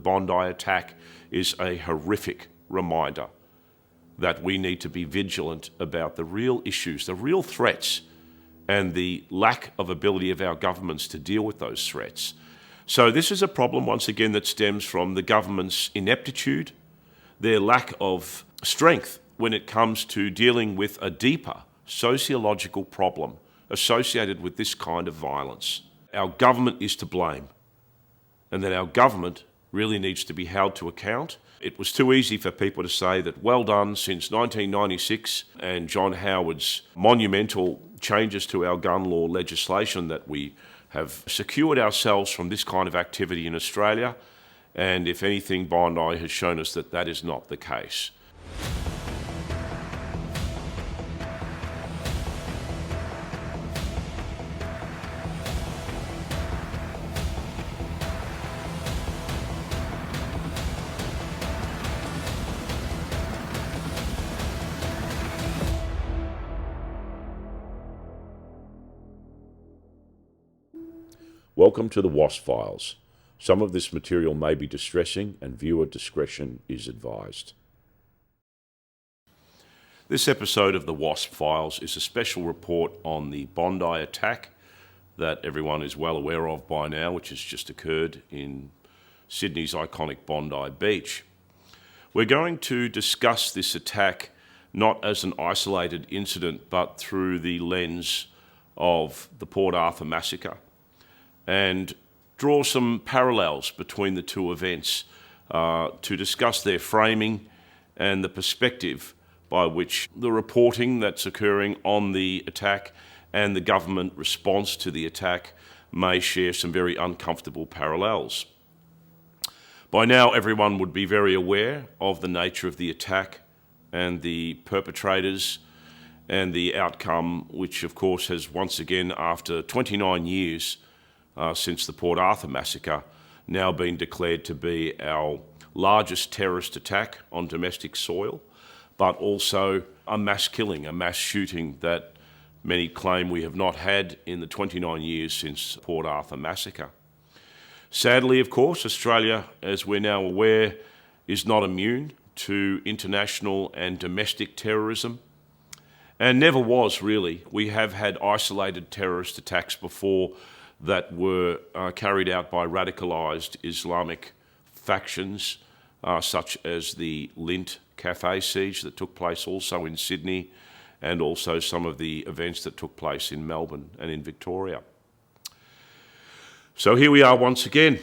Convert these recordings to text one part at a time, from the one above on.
Bondi attack is a horrific reminder that we need to be vigilant about the real issues, the real threats, and the lack of ability of our governments to deal with those threats. So this is a problem, once again, that stems from the government's ineptitude, their lack of strength when it comes to dealing with a deeper sociological problem associated with this kind of violence. Our government is to blame, and that our government really needs to be held to account. It was too easy for people to say that well done since 1996 and John Howard's monumental changes to our gun law legislation that we have secured ourselves from this kind of activity in Australia. And if anything, Bondi has shown us that that is not the case. Welcome to the Wasp Files. Some of this material may be distressing and viewer discretion is advised. This episode of the Wasp Files is a special report on the Bondi attack that everyone is well aware of by now, which has just occurred in Sydney's iconic Bondi Beach. We're going to discuss this attack not as an isolated incident, but through the lens of the Port Arthur Massacre, and draw some parallels between the two events to discuss their framing and the perspective by which the reporting that's occurring on the attack and the government response to the attack may share some very uncomfortable parallels. By now, everyone would be very aware of the nature of the attack and the perpetrators and the outcome, which of course has once again, after 29 years, since the Port Arthur Massacre, now been declared to be our largest terrorist attack on domestic soil, but also a mass killing, a mass shooting that many claim we have not had in the 29 years since the Port Arthur Massacre. Sadly, of course, Australia, as we're now aware, is not immune to international and domestic terrorism, and never was really. We have had isolated terrorist attacks before that were carried out by radicalised Islamic factions, such as the Lint cafe siege that took place also in Sydney, and also some of the events that took place in Melbourne and in Victoria. So here we are once again,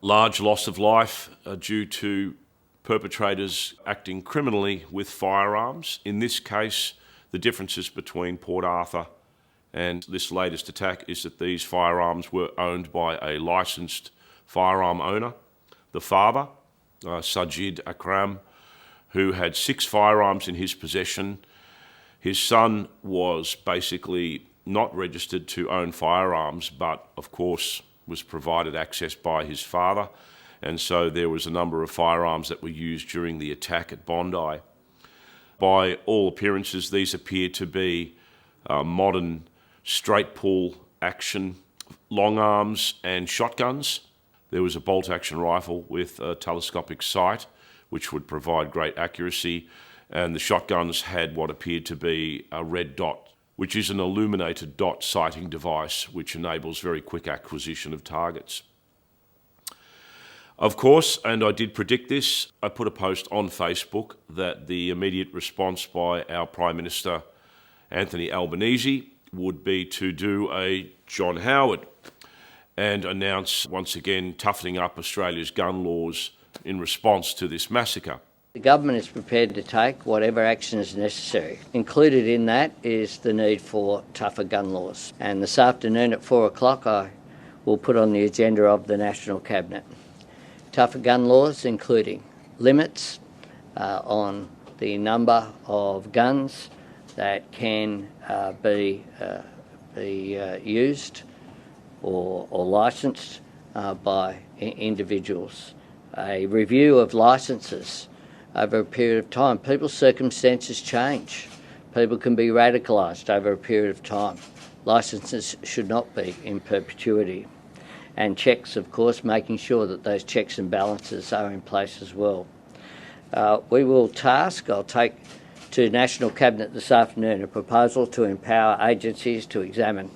large loss of life due to perpetrators acting criminally with firearms. In this case, the differences between Port Arthur and this latest attack is that these firearms were owned by a licensed firearm owner, the father, Sajid Akram, who had 6 firearms in his possession. His son was basically not registered to own firearms, but of course was provided access by his father. And so there was a number of firearms that were used during the attack at Bondi. By all appearances, these appear to be modern straight pull action long arms and shotguns. There was a bolt action rifle with a telescopic sight, which would provide great accuracy, and the shotguns had what appeared to be a red dot, which is an illuminated dot sighting device which enables very quick acquisition of targets. Of course, and I did predict this, I put a post on Facebook that the immediate response by our Prime Minister, Anthony Albanese, would be to do a John Howard and announce once again toughening up Australia's gun laws in response to this massacre. The government is prepared to take whatever action is necessary. Included in that is the need for tougher gun laws. And this afternoon at 4 o'clock I will put on the agenda of the National Cabinet tougher gun laws, including limits on the number of guns that can be used or licensed by individuals. A review of licences over a period of time. People's circumstances change. People can be radicalised over a period of time. Licences should not be in perpetuity. and checks, of course, making sure that those checks and balances are in place as well. I'll take to National Cabinet this afternoon a proposal to empower agencies to examine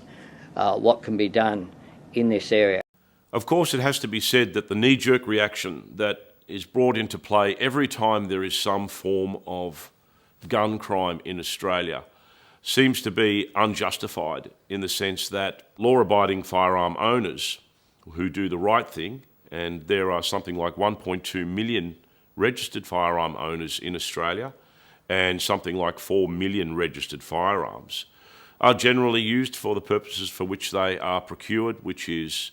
what can be done in this area. Of course, it has to be said that the knee-jerk reaction that is brought into play every time there is some form of gun crime in Australia seems to be unjustified, in the sense that law-abiding firearm owners who do the right thing, and there are something like 1.2 million registered firearm owners in Australia and something like 4 million registered firearms, are generally used for the purposes for which they are procured, which is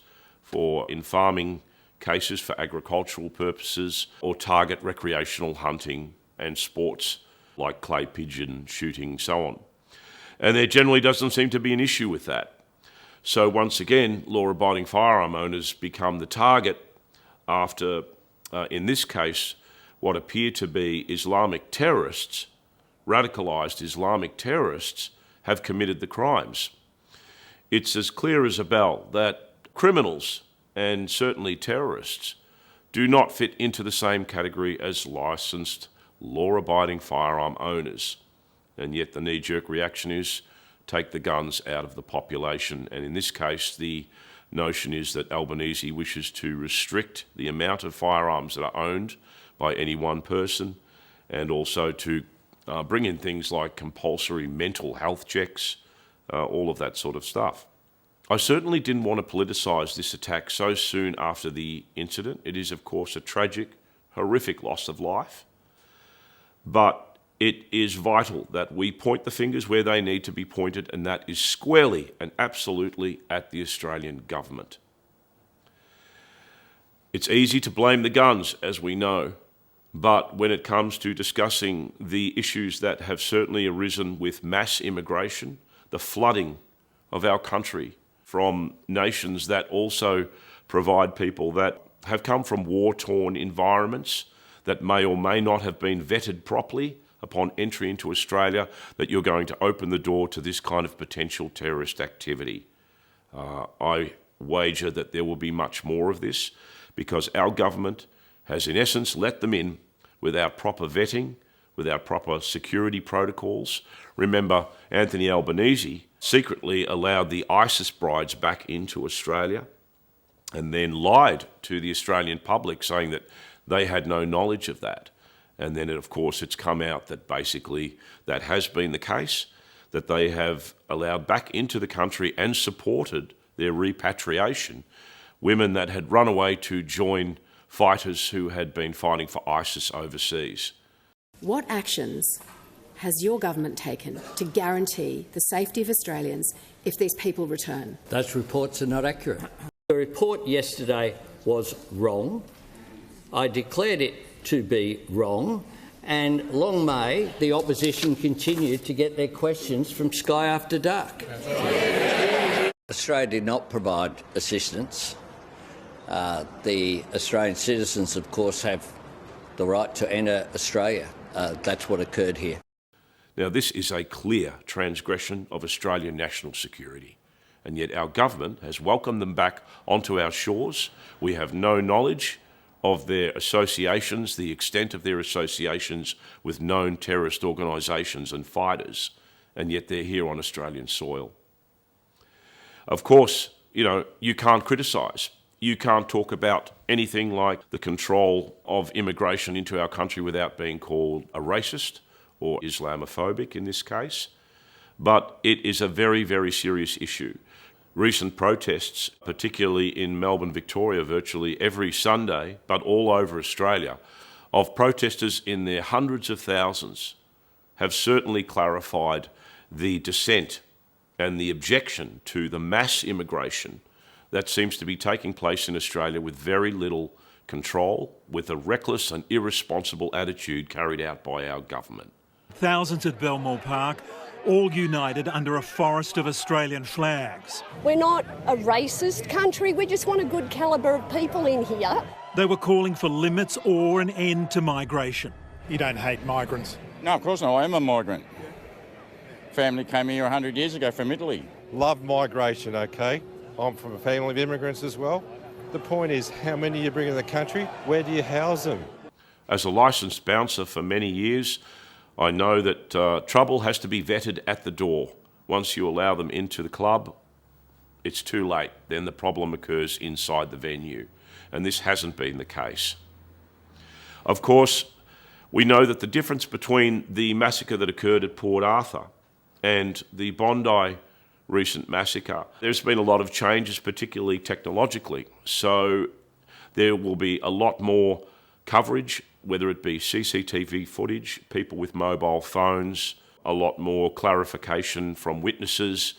in farming cases for agricultural purposes, or target recreational hunting and sports like clay pigeon shooting, so on. And there generally doesn't seem to be an issue with that. So once again, law-abiding firearm owners become the target after, in this case, what appear to be Islamic terrorists, radicalised Islamic terrorists, have committed the crimes. It's as clear as a bell that criminals, and certainly terrorists, do not fit into the same category as licensed, law-abiding firearm owners. And yet the knee-jerk reaction is take the guns out of the population. And in this case, the notion is that Albanese wishes to restrict the amount of firearms that are owned by any one person, and also to bring in things like compulsory mental health checks, all of that sort of stuff. I certainly didn't want to politicise this attack so soon after the incident. It is, of course, a tragic, horrific loss of life. But it is vital that we point the fingers where they need to be pointed, and that is squarely and absolutely at the Australian government. It's easy to blame the guns, as we know, but when it comes to discussing the issues that have certainly arisen with mass immigration, the flooding of our country from nations that also provide people that have come from war-torn environments, that may or may not have been vetted properly upon entry into Australia, that you're going to open the door to this kind of potential terrorist activity. I wager that there will be much more of this, because our government has in essence let them in without proper vetting, without proper security protocols. Remember, Anthony Albanese secretly allowed the ISIS brides back into Australia and then lied to the Australian public, saying that they had no knowledge of that. And then, of course, it's come out that basically that has been the case, that they have allowed back into the country and supported their repatriation women that had run away to join fighters who had been fighting for ISIS overseas. What actions has your government taken to guarantee the safety of Australians if these people return? Those reports are not accurate. The report yesterday was wrong. I declared it to be wrong, and long may the opposition continue to get their questions from Sky After Dark. Australia did not provide assistance. The Australian citizens, of course, have the right to enter Australia. That's what occurred here. Now, this is a clear transgression of Australian national security, and yet our government has welcomed them back onto our shores. We have no knowledge of their associations, the extent of their associations with known terrorist organisations and fighters, and yet they're here on Australian soil. Of course, you can't criticise. You can't talk about anything like the control of immigration into our country without being called a racist or Islamophobic in this case. But it is a very, very serious issue. Recent protests, particularly in Melbourne, Victoria, virtually every Sunday, but all over Australia, of protesters in their hundreds of thousands, have certainly clarified the dissent and the objection to the mass immigration that seems to be taking place in Australia with very little control, with a reckless and irresponsible attitude carried out by our government. Thousands at Belmore Park, all united under a forest of Australian flags. We're not a racist country, we just want a good calibre of people in here. They were calling for limits or an end to migration. You don't hate migrants? No, of course not. I am a migrant. Family came here 100 years ago from Italy. Love migration, okay? I'm from a family of immigrants as well. The point is, how many you bring in the country? Where do you house them? As a licensed bouncer for many years, I know that trouble has to be vetted at the door. Once you allow them into the club, it's too late. Then the problem occurs inside the venue. And this hasn't been the case. Of course, we know that the difference between the massacre that occurred at Port Arthur and the Bondi recent massacre, there's been a lot of changes, particularly technologically. So there will be a lot more coverage, whether it be CCTV footage, people with mobile phones, a lot more clarification from witnesses.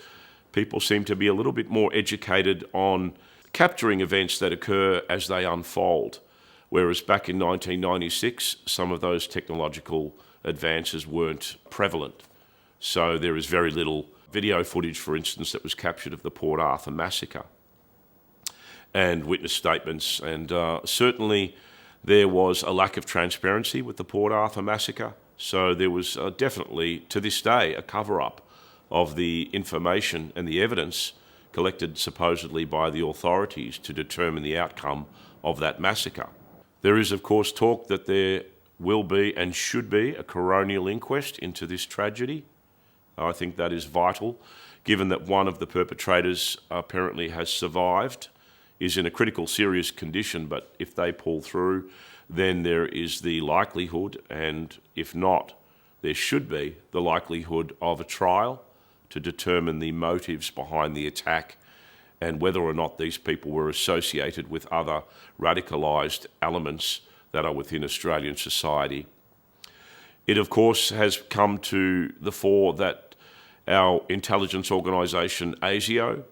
People seem to be a little bit more educated on capturing events that occur as they unfold, whereas back in 1996, some of those technological advances weren't prevalent. So there is very little video footage, for instance, that was captured of the Port Arthur Massacre, and witness statements, and certainly there was a lack of transparency with the Port Arthur Massacre. So there was definitely, to this day, a cover-up of the information and the evidence collected supposedly by the authorities to determine the outcome of that massacre. There is, of course, talk that there will be and should be a coronial inquest into this tragedy. I think that is vital, given that one of the perpetrators apparently has survived, is in a critical, serious condition, but if they pull through, then there is the likelihood, and if not, there should be the likelihood of a trial to determine the motives behind the attack and whether or not these people were associated with other radicalised elements that are within Australian society. It, of course, has come to the fore that our intelligence organisation, ASIO,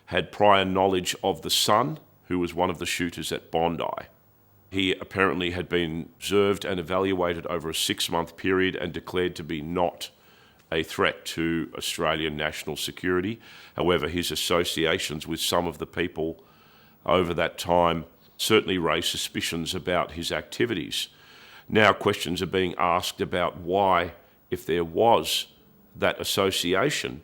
had prior knowledge of the son, who was one of the shooters at Bondi. He apparently had been observed and evaluated over a 6-month period and declared to be not a threat to Australian national security. However, his associations with some of the people over that time certainly raised suspicions about his activities. Now questions are being asked about why, if there was that association,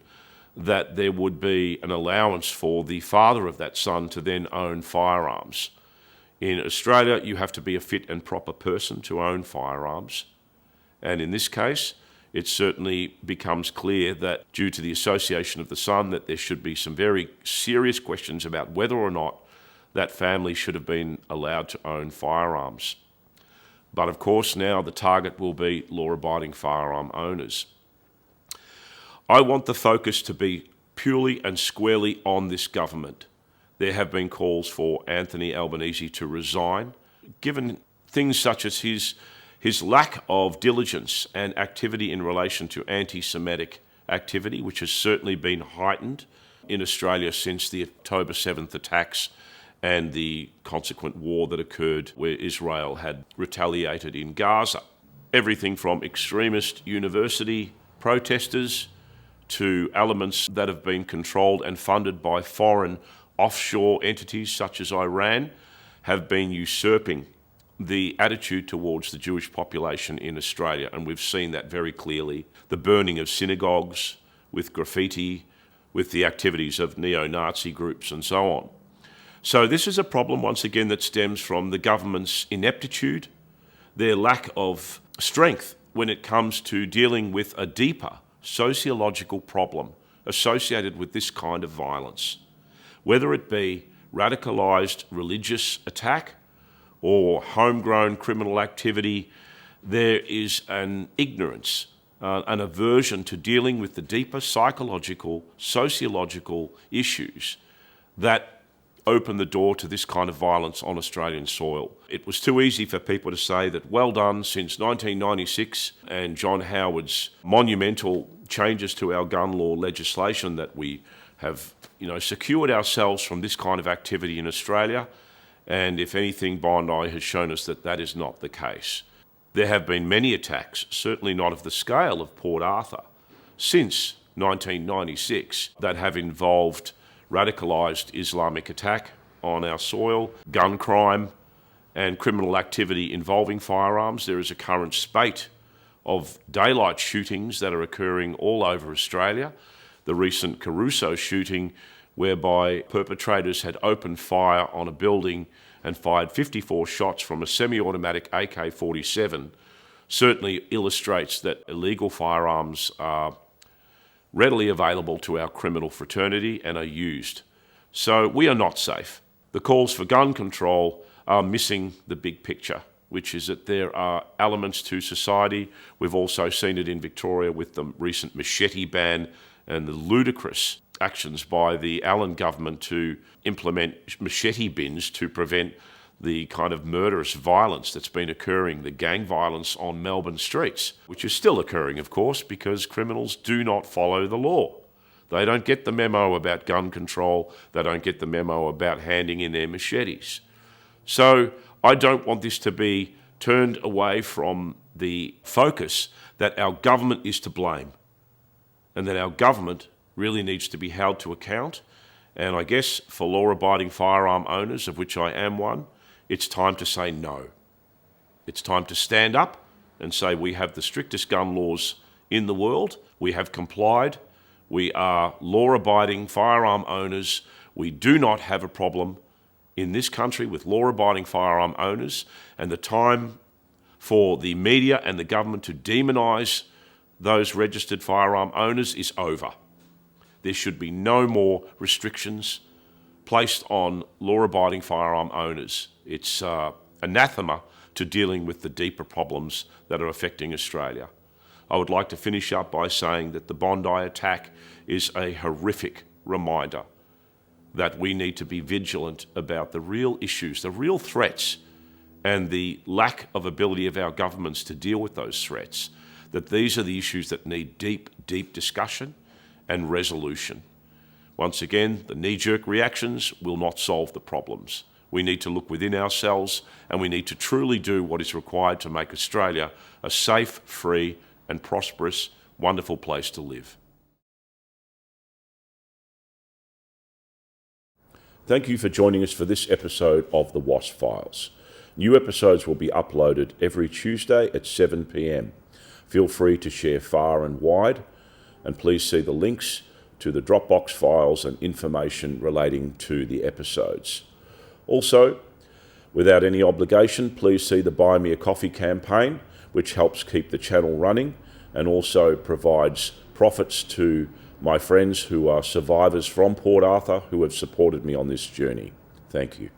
that there would be an allowance for the father of that son to then own firearms. In Australia, you have to be a fit and proper person to own firearms. And in this case, it certainly becomes clear that due to the association of the son, that there should be some very serious questions about whether or not that family should have been allowed to own firearms. But of course, now the target will be law-abiding firearm owners. I want the focus to be purely and squarely on this government. There have been calls for Anthony Albanese to resign, given things such as his lack of diligence and activity in relation to anti-Semitic activity, which has certainly been heightened in Australia since the October 7th attacks and the consequent war that occurred where Israel had retaliated in Gaza. Everything from extremist university protesters to elements that have been controlled and funded by foreign offshore entities such as Iran have been usurping the attitude towards the Jewish population in Australia, and we've seen that very clearly. The burning of synagogues with graffiti, with the activities of neo-Nazi groups and so on. So this is a problem, once again, that stems from the government's ineptitude, their lack of strength when it comes to dealing with a deeper sociological problem associated with this kind of violence. Whether it be radicalised religious attack or homegrown criminal activity, there is an ignorance, an aversion to dealing with the deeper psychological, sociological issues that open the door to this kind of violence on Australian soil. It was too easy for people to say that well done since 1996 and John Howard's monumental changes to our gun law legislation that we have, secured ourselves from this kind of activity in Australia. And if anything, Bondi has shown us that that is not the case. There have been many attacks, certainly not of the scale of Port Arthur, since 1996 that have involved radicalised Islamic attack on our soil, gun crime, and criminal activity involving firearms. There is a current spate of daylight shootings that are occurring all over Australia. The recent Caruso shooting whereby perpetrators had opened fire on a building and fired 54 shots from a semi-automatic AK-47 certainly illustrates that illegal firearms are readily available to our criminal fraternity and are used. So we are not safe. The calls for gun control are missing the big picture, which is that there are elements to society. We've also seen it in Victoria with the recent machete ban and the ludicrous actions by the Allen government to implement machete bins to prevent the kind of murderous violence that's been occurring, the gang violence on Melbourne streets, which is still occurring, of course, because criminals do not follow the law. They don't get the memo about gun control. They don't get the memo about handing in their machetes. So I don't want this to be turned away from the focus that our government is to blame and that our government really needs to be held to account. And I guess for law-abiding firearm owners, of which I am one, it's time to say no. It's time to stand up and say we have the strictest gun laws in the world. We have complied. We are law-abiding firearm owners. We do not have a problem in this country with law-abiding firearm owners, and the time for the media and the government to demonise those registered firearm owners is over. There should be no more restrictions placed on law-abiding firearm owners. It's anathema to dealing with the deeper problems that are affecting Australia. I would like to finish up by saying that the Bondi attack is a horrific reminder that we need to be vigilant about the real issues, the real threats, and the lack of ability of our governments to deal with those threats, that these are the issues that need deep, deep discussion and resolution. Once again, the knee-jerk reactions will not solve the problems. We need to look within ourselves, and we need to truly do what is required to make Australia a safe, free and prosperous, wonderful place to live. Thank you for joining us for this episode of the Wasp Files. New episodes will be uploaded every Tuesday at 7 p.m. Feel free to share far and wide, and please see the links to the Dropbox files and information relating to the episodes. Also, without any obligation, please see the Buy Me a Coffee campaign, which helps keep the channel running and also provides profits to my friends who are survivors from Port Arthur who have supported me on this journey. Thank you.